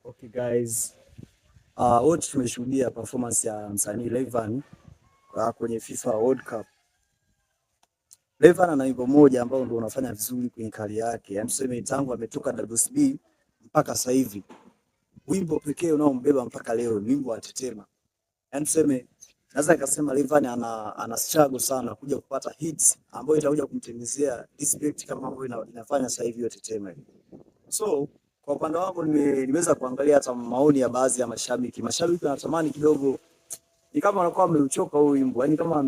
Okay guys, wote tumeshuhudia performance ya msanii Rayvanny kwenye FIFA World Cup. Rayvanny ana wimbo moja ambao ndio unafanya vizuri kwenye kari yake, yaani tuseme tangu ametoka WCB mpaka sasa hivi, wimbo pekee unaombeba mpaka leo ni wimbo wa Tetema. Yaani tuseme naweza nikasema Rayvanny ana struggle sana kuja kupata hits ambayo itakuja kumtengenezea respect kama ambavyo inafanya sasa hivi yote Tetema. So kwa upande wangu nimeweza kuangalia hata maoni ya baadhi ya mashabiki. Mashabiki wanatamani kidogo ni kama wanakuwa wameuchoka huo wimbo. Yaani kama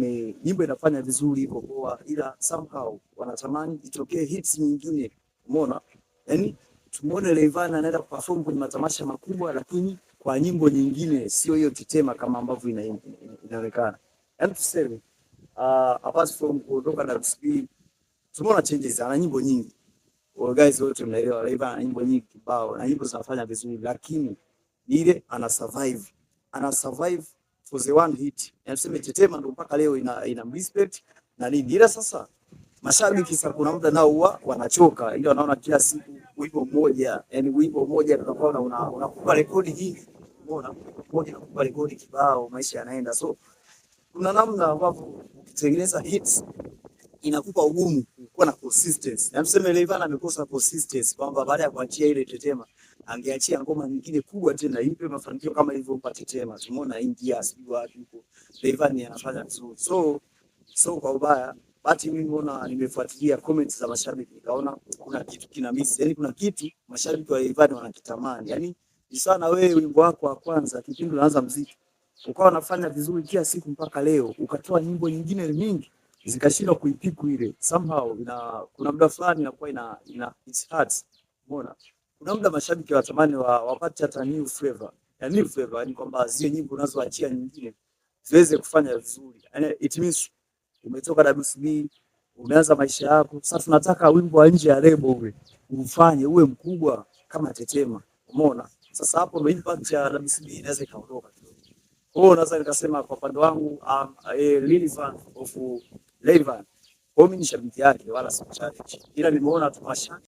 nyimbo inafanya vizuri iko poa, ila somehow wanatamani itokee hits nyingine. Umeona? Yaani tumuone Rayvanny anaenda kuperform kwenye matamasha makubwa lakini kwa nyimbo nyingine sio hiyo Tetema kama ambavyo inaonekana. Yaani tuseme apart from kutoka WCB tumeona changes, ana nyimbo nyingi. Well guys, wote mnaelewa Rayvanny ana nyimbo nyingi kibao na nyimbo zinafanya vizuri, lakini ile ana survive for the one hit. Yanasema Tetema ndo mpaka leo ina respect na nini. Ila sasa mashabiki sasa kuna muda nao huwa wanachoka, ile wanaona kila siku wimbo mmoja, yani wimbo mmoja tunakuwa unakupa rekodi hii, umeona, mmoja unakupa rekodi kibao, maisha yanaenda. So kuna namna ambapo ukitengeneza hits inakupa ugumu kuwa na consistency. Na tuseme Rayvanny amekosa consistency kwamba baada ya kuachia ile Tetema angeachia ngoma nyingine kubwa tena ipe mafanikio kama ilivyompa Tetema. Tumeona India sijui wapi huko Rayvanny anafanya vizuri. So kwa ubaya basi mimi nimefuatilia comments za mashabiki nikaona kuna kitu kina miss. Yaani kuna kitu mashabiki wa Rayvanny wanakitamani. Yaani ni sana wewe wimbo wako wa kwanza kipindi unaanza muziki ukawa unafanya vizuri kila siku mpaka leo ukatoa nyimbo nyingine nyingi zikashindwa kuipiku ile somehow kuna muda fulani inakuwa ina it's hard. Umeona, kuna muda mashabiki watamani wapate hata new flavor, yani kwamba zile nyimbo unazoachia nyingine ziweze kufanya vizuri. Yani it means umetoka WCB umeanza maisha yako, sasa tunataka wimbo wa nje ya lebo ufanye uwe mkubwa kama Tetema. Umeona, sasa hapo ndio impact ya WCB inaweza ikaondoka kidogo. Kwa hiyo naweza nikasema kwa upande wangu really fan of Rayvanny. Kwa mimi ni shabiki yake wala si challenge. Ila nimeona tu mashabiki